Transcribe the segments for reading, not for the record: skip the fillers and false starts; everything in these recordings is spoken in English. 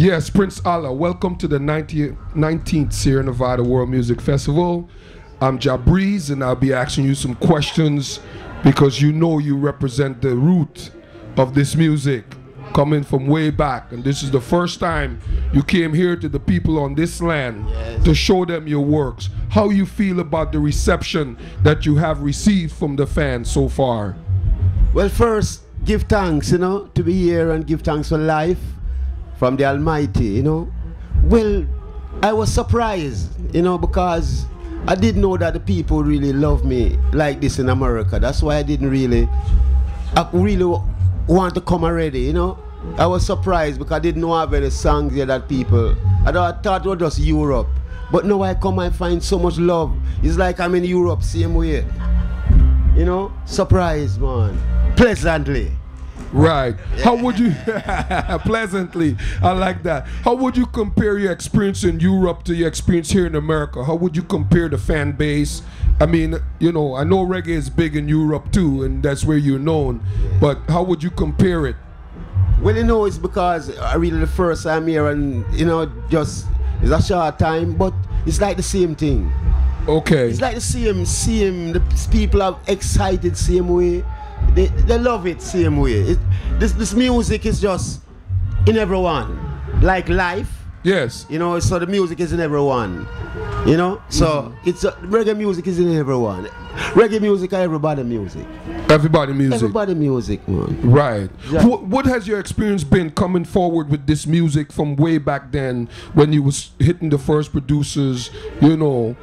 Yes, Prince Allah, welcome to the 19th Sierra Nevada World Music Festival. I'm Jabriz, and I'll be asking you some questions because you know you represent the root of this music coming from way back, and this is the first time you came here to the people on this land to show them your works. How you feel about the reception that you have received from the fans so far? Well, first, give thanks, to be here and give thanks for life from the Almighty, Well, I was surprised, because I didn't know that the people really love me like this in America. That's why I really want to come already, I was surprised because I didn't know I have any songs here that people, I thought it was just Europe. But now I come, I find so much love. It's like I'm in Europe, same way. Surprised, man. Pleasantly. Right. How would you, pleasantly, I like that. How would you compare your experience in Europe to your experience here in America? How would you compare the fan base? I mean, I know reggae is big in Europe too, and that's where you're known, but how would you compare it? Well, it's because I really the first time here and, just, it's a short time, but it's like the same thing. Okay. It's like the same, the people are excited same way. They love it same way. This music is just in everyone, like life. Yes. So the music is in everyone. So it's reggae music is in everyone. Reggae music, everybody music. Everybody music. Everybody music, man. Right. Yeah. What has your experience been coming forward with this music from way back then when you was hitting the first producers? Well,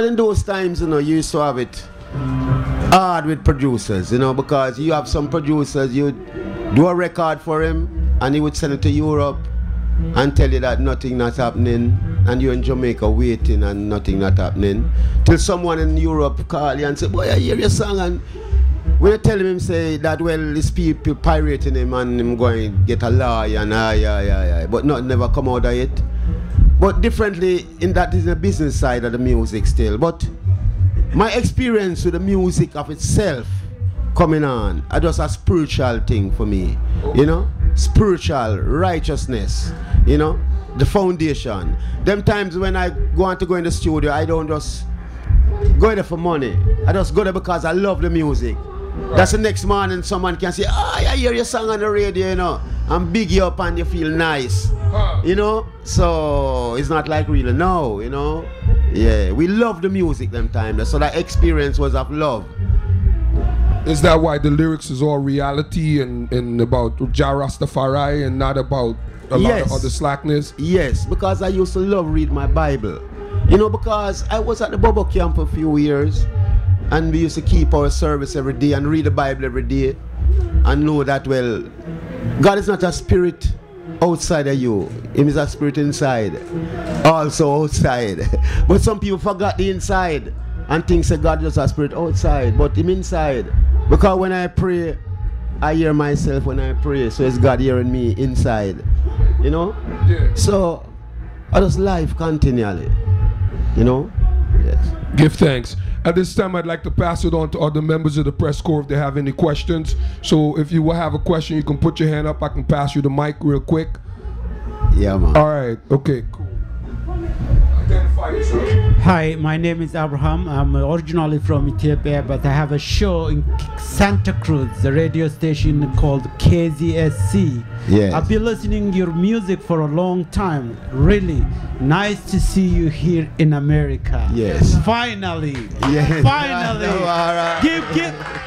in those times, you used to have it hard with producers, because you have some producers, you do a record for him and he would send it to Europe and tell you that nothing not happening, and you're in Jamaica waiting and nothing not happening, till someone in Europe call you and say, boy, I hear your song, and when you tell him say that, well, these people pirating him and him going to get a lawyer and but nothing never come out of it. But differently, in that is the business side of the music still. But my experience with the music of itself coming on, are just a spiritual thing for me, spiritual righteousness, the foundation. Them times when I want to go in the studio, I don't just go there for money. I just go there because I love the music. Right. That's the next morning someone can say, I hear your song on the radio, and big you up and you feel nice. So it's not like really no, Yeah, we love the music them times. So that experience was of love. Is that why the lyrics is all reality and about Jah Rastafari and not about a lot of other slackness? Yes, because I used to love read my Bible. Because I was at the Bobo camp for a few years, and we used to keep our service every day and read the Bible every day and know that, well, God is not a spirit outside of you. He is a spirit inside, also outside. But some people forgot the inside and think that God is a spirit outside, but him inside. Because when I pray, I hear myself when I pray, so it's God hearing me inside. Yeah. So I just live continually. Yes. Give thanks. At this time, I'd like to pass it on to other members of the press corps if they have any questions. So if you will have a question, you can put your hand up. I can pass you the mic real quick. Yeah, man. All right. Okay, cool. Identify yourself. Hi, my name is Abraham. I'm originally from Ethiopia, but I have a show in Santa Cruz, the radio station called KZSC. Yes. I've been listening to your music for a long time. Really nice to see you here in America. Yes. Finally. Yes. Finally.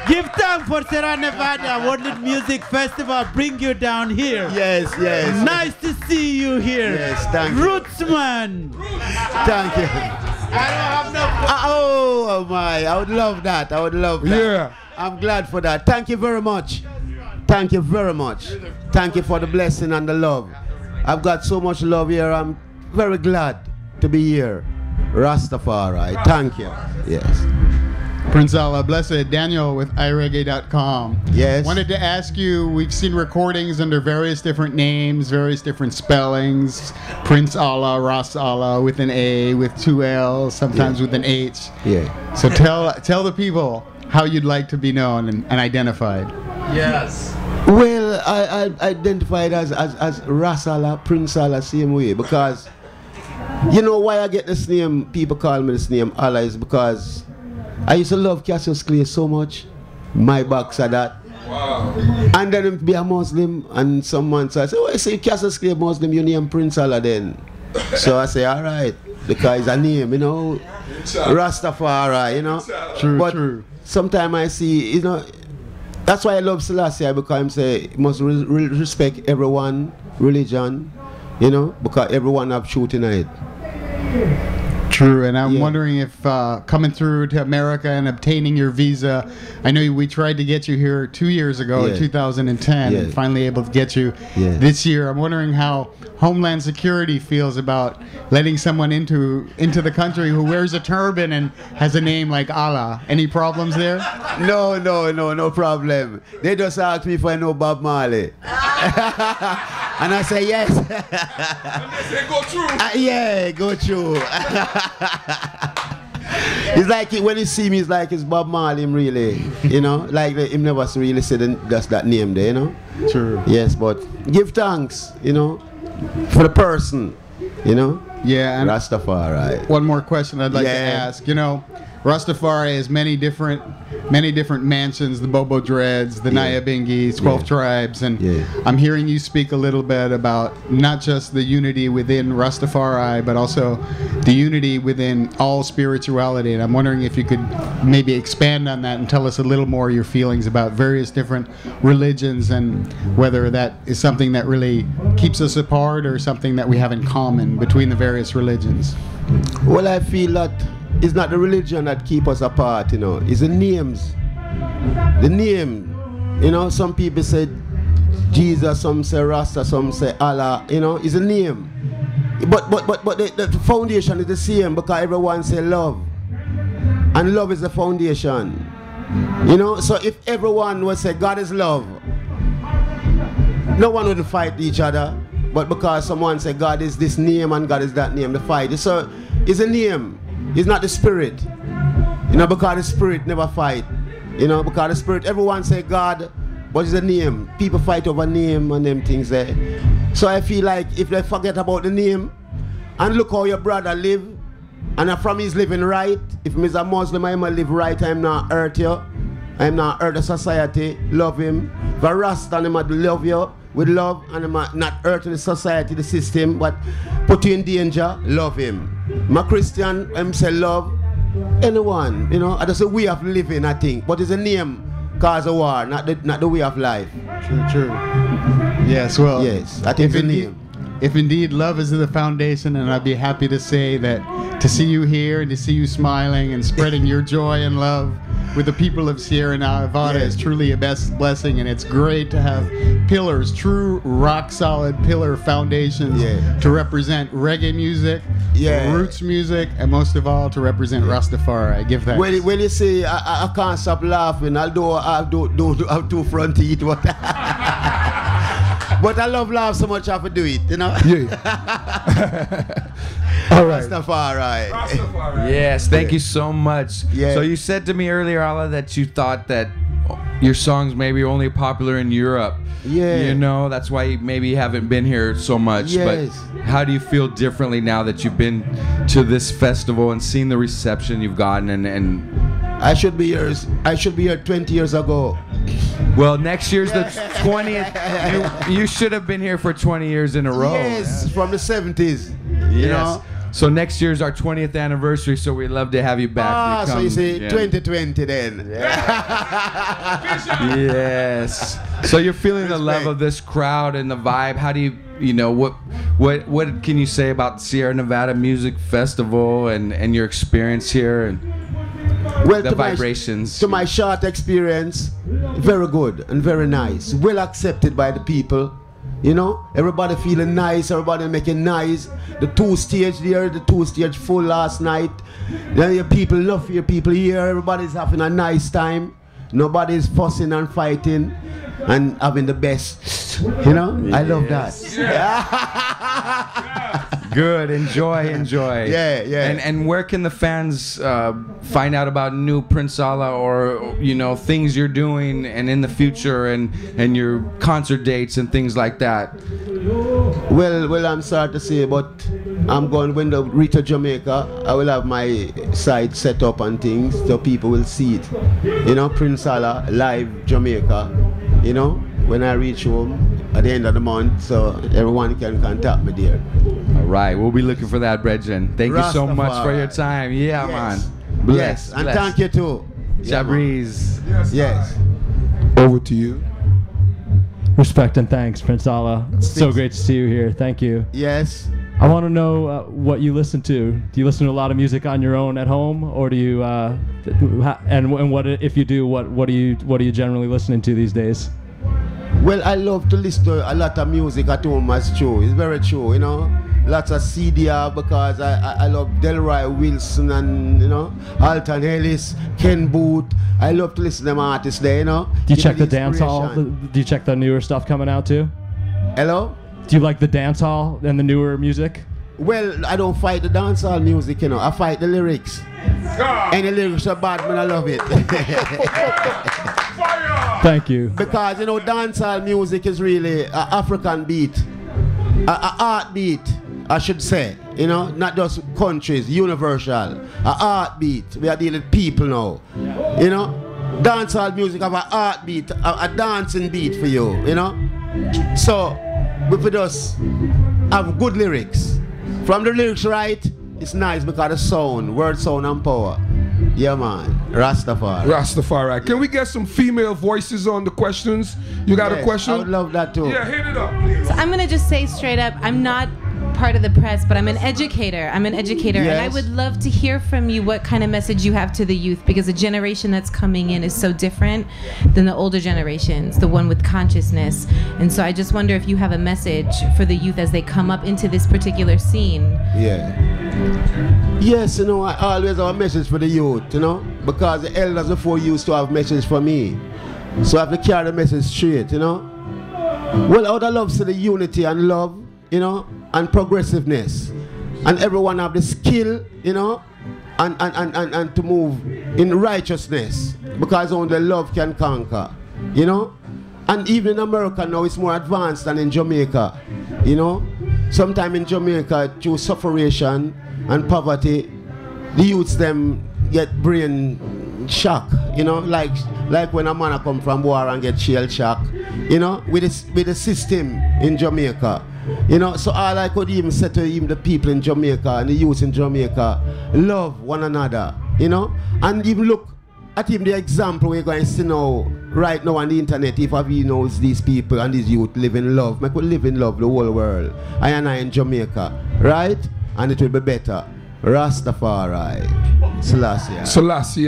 Give thanks for Sierra Nevada World Music Festival. Bring you down here. Yes. Nice to see you here. Yes, thank you. Rootsman. Thank you. I don't have no. Oh my! I would love that. Yeah. I'm glad for that. Thank you very much. Thank you very much. Thank you for the blessing and the love. I've got so much love here. I'm very glad to be here. Rastafari. Thank you. Yes. Prince Allah, blessed Daniel with ireggae.com. Yes. Wanted to ask you, we've seen recordings under various different names, various different spellings. Prince Allah, Ras Allah, with an A, with two L's, sometimes with an H. Yeah. So tell the people how you'd like to be known and identified. Yes. Well, I identified as Ras Allah, Prince Allah, same way, because you know why I get this name, people call me this name Allah, is because I used to love Cassius Clay so much. My box are that. Wow. And then be a Muslim, and someone says, oh, I say Cassius Clay Muslim, you name Prince Allah then. So I say, alright, because it's a name, you know, Rastafari, you know. True, but true. sometimes I see, you know, that's why I love Selassie, because I say you must respect everyone, religion, you know, because everyone have truth in it. True, and I'm wondering if coming through to America and obtaining your visa, I know we tried to get you here 2 years ago in 2010 and finally able to get you this year. I'm wondering how Homeland Security feels about letting someone into the country who wears a turban and has a name like Allah. Any problems there? No problem. They just ask me if I know Bob Marley. And I say yes. And they say go through. Yeah, go through. It's like when you see me, it's like it's Bob Marley, him really, you know, like him never really said that's that name there, you know. True. Yes, but give thanks, you know, for the person, you know. Yeah. And Rastafari. one more question I'd like to ask. You know, Rastafari has many different mansions, the Bobo Dreads, the Naya Bingis, 12 tribes, and I'm hearing you speak a little bit about not just the unity within Rastafari, but also the unity within all spirituality. And I'm wondering if you could maybe expand on that and tell us a little more your feelings about various different religions and whether that is something that really keeps us apart or something that we have in common between the various religions. Well, I feel that it's not the religion that keep us apart, you know. It's the names. The name. You know, some people say Jesus, some say Rasta, some say Allah. You know, it's a name. But the foundation is the same, because everyone say love. And love is the foundation. You know, so if everyone would say God is love, no one would fight each other. But because someone say God is this name and God is that name, the fight. So it's a name. It's not the spirit. You know, because the spirit never fight. You know, because the spirit, everyone say God, but it's a name. People fight over name and them things there. So I feel like if they forget about the name and look how your brother live, and from his living right, if he's a Muslim, I'm a live right, I'm not hurt you. I'm not hurt the society, love him. If a Rasta, I'm not love you with love, and I'm not hurting the society, the system, but put you in danger, love him. I'm a Christian, I'm say love anyone, you know. That's a way of living, I think. But it's a name cause a war, not the way of life. True. Yes, well, yes, I think it's a name. If indeed love is the foundation, and I'd be happy to say that to see you here and to see you smiling and spreading your joy and love with the people of Sierra Nevada is truly a blessing, and it's great to have pillars, true rock solid pillar foundations to represent reggae music, roots music, and most of all to represent Rastafari. I give thanks. When you say I can't stop laughing, although I don't have two front teeth, but but I love laugh so much I have to do it, you know? All right. Rastafari. Yes, thank you so much. So you said to me earlier, Allah, that you thought that your songs may be only popular in Europe. You know, that's why you maybe haven't been here so much. But how do you feel differently now that you've been to this festival and seen the reception you've gotten? And I should be here 20 years ago. Well, next year's the 20th. You should have been here for 20 years in a row. Yes, from the 70s. You know? So next year's our 20th anniversary, so we'd love to have you back. So you say 2020 then. Yes. So you're feeling the love of this crowd and the vibe. How do you know, what can you say about the Sierra Nevada Music Festival and your experience here and the vibrations? To my short experience, very good and very nice. Well accepted by the people. You know, everybody feeling nice, everybody making nice. The two stage full last night. Then your people love your people here. Everybody's having a nice time. Nobody's fussing and fighting and having the best. You know, I love that. Good. Enjoy. Yeah. And where can the fans find out about new Prince Allah, or things you're doing and in the future, and your concert dates and things like that? Well, I'm sorry to say, but I'm going, when they reach Jamaica, I will have my site set up and things so people will see it. Prince Allah live Jamaica, when I reach home at the end of the month, so everyone can contact me there. All right, we'll be looking for that, Brethren. Thank you so much for your time. Yeah, man. Bless. And thank you too. Jabriz. Yes. Over to you. Respect and thanks, Prince Allah. It's so great to see you here. Thank you. Yes. I want to know what you listen to. Do you listen to a lot of music on your own at home, or do you? And what if you do? What are you generally listening to these days? Well, I love to listen to a lot of music at home. That's true. It's very true. Lots of CDR, because I love Delroy Wilson and Alton Ellis, Ken Booth. I love to listen to them artists there. Do you check the dancehall? Do you check the newer stuff coming out too? Hello? Do you like the dancehall and the newer music? Well, I don't fight the dancehall music, I fight the lyrics. Any lyrics are bad, man, I love it. Thank you. Because, dancehall music is really an African beat, an art beat, I should say. Not just countries, universal. An art beat. We are dealing with people now. Dancehall music have an art beat, a dancing beat for you, So, we just have good lyrics. From the lyrics right, it's nice because the sound, word, sound, and power. Yeah, man. Rastafari. Can we get some female voices on the questions? You got a question? I would love that too. Yeah, hit it up, please. So I'm going to just say straight up, I'm not part of the press, but I'm an educator. Yes. And I would love to hear from you what kind of message you have to the youth, because the generation that's coming in is so different than the older generations, the one with consciousness. And so I just wonder if you have a message for the youth as they come up into this particular scene. Yeah. Yes, I always have a message for the youth, because the elders before used to have message for me. So I have to carry the message straight, Well, out of love to the unity and love, and progressiveness, and everyone have the skill, and to move in righteousness, because only love can conquer, and even in America now it's more advanced than in Jamaica, Sometimes in Jamaica, through sufferation and poverty, the youths them get brain shock, like when a man come from war and get shell shock, with the system in Jamaica. So all I could even say to even the people in Jamaica and the youth in Jamaica, love one another, and even look at him the example we're going to see now, right now on the internet. If he knows these people and these youth live in love, we could live in love the whole world. I in Jamaica, right? And it will be better. Rastafari. Selassie.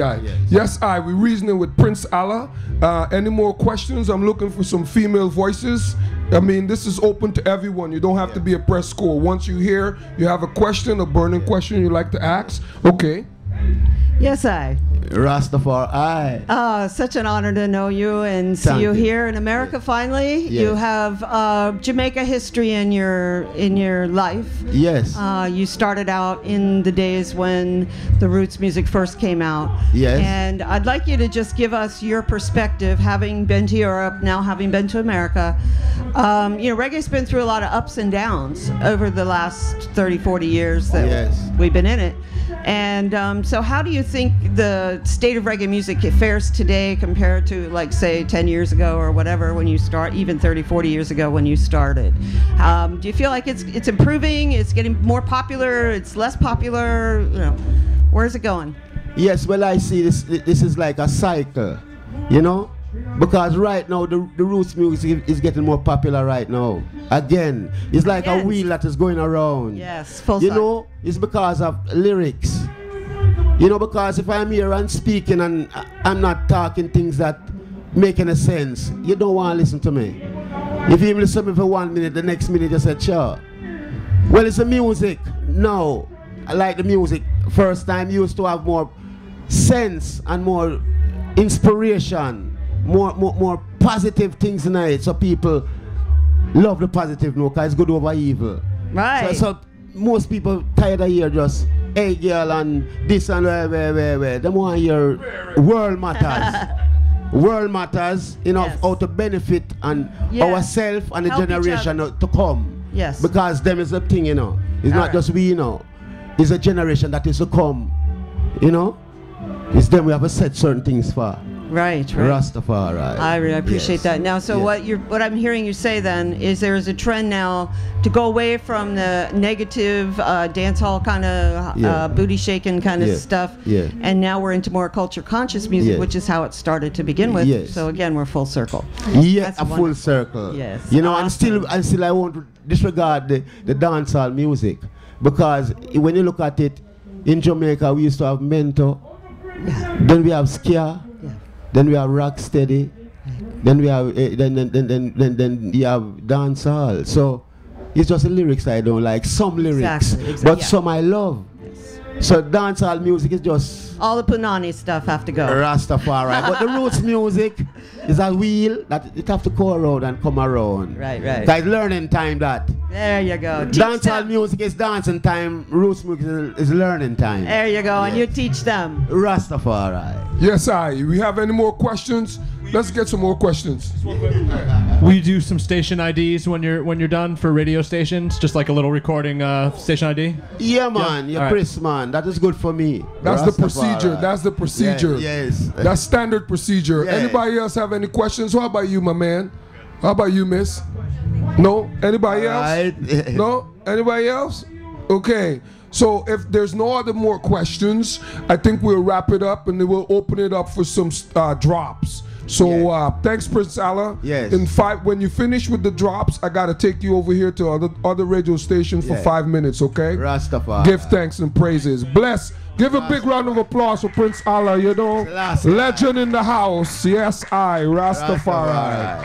Yes, we're reasoning with Prince Allah. Any more questions? I'm looking for some female voices. This is open to everyone. You don't have to be a press corps. Once you hear you have a question, a burning question you like to ask, okay. Yes, Rastafari. Such an honor to know you and see you here in America finally. Yes. You have Jamaica history in your life. Yes. You started out in the days when the roots music first came out. Yes. And I'd like you to just give us your perspective, having been to Europe, now having been to America. Reggae's been through a lot of ups and downs over the last 30, 40 years that we've been in it. And so how do you think the state of reggae music fares today compared to, like, say, 10 years ago or whatever when you start, even 30, 40 years ago when you started? Do you feel like it's improving, it's getting more popular, it's less popular? Where's it going? Yes, well, I see this is like a cycle, because right now the roots music is getting more popular right now. Again, it's like a wheel that is going around. Yes, full cycle. It's because of lyrics. Because if I'm here and speaking and I'm not talking things that make any sense, you don't want to listen to me. If you listen to me for 1 minute, the next minute you say, sure. Well, it's the music. No, I like the music. First time used to have more sense and more inspiration. More positive things in it, so people love the positive because it's good over evil. Right. So most people tired of hear just hey girl and this and where. They want to hear world matters. World matters, you know, how to benefit and ourselves and the generation to come. Yes. Because them is a thing, you know. It's not just we, you know. It's a generation that is to come, you know. It's them we have to set certain things for. Right. Rastafari. I really appreciate that. Now, so what I'm hearing you say then is there is a trend now to go away from the negative dancehall kind of booty shaking kind of stuff, and now we're into more culture conscious music, which is how it started to begin with. Yes. So again, we're full circle. Yeah, a full circle. Yes. You know, awesome. and still I won't disregard the dancehall music, because when you look at it, in Jamaica we used to have Mento, then we have Skia. Then we have rock steady. Then we have then you have dancehall. So it's just the lyrics I don't like. Some lyrics, but some I love. Yes. So dancehall music is just all the punani stuff have to go. Rastafari. But the roots music is a wheel that it have to go around and come around. Right. Like learning time that. There you go. Dancehall music is dancing time. Roots music is learning time. There you go, and you teach them. Rastafari. Yes, we have any more questions? Let's get some more questions. Will you do some station IDs when you're done for radio stations? Just like a little recording station ID? Yeah, man. You're Chris, man. That is good for me. That's the procedure. That's the procedure. Yes. That's standard procedure. Yeah. Anybody else have any questions? How about you, my man? How about you, miss? No? Anybody else? No? Anybody else? Okay. So if there's no other more questions, I think we'll wrap it up and then we'll open it up for some drops. So thanks, Prince Allah. Yes. When you finish with the drops, I gotta take you over here to other radio station for 5 minutes, okay? Rastafari. Give thanks and praises. Bless. Give a big round of applause for Prince Allah, you know. Legend in the house. Yes, Rastafari.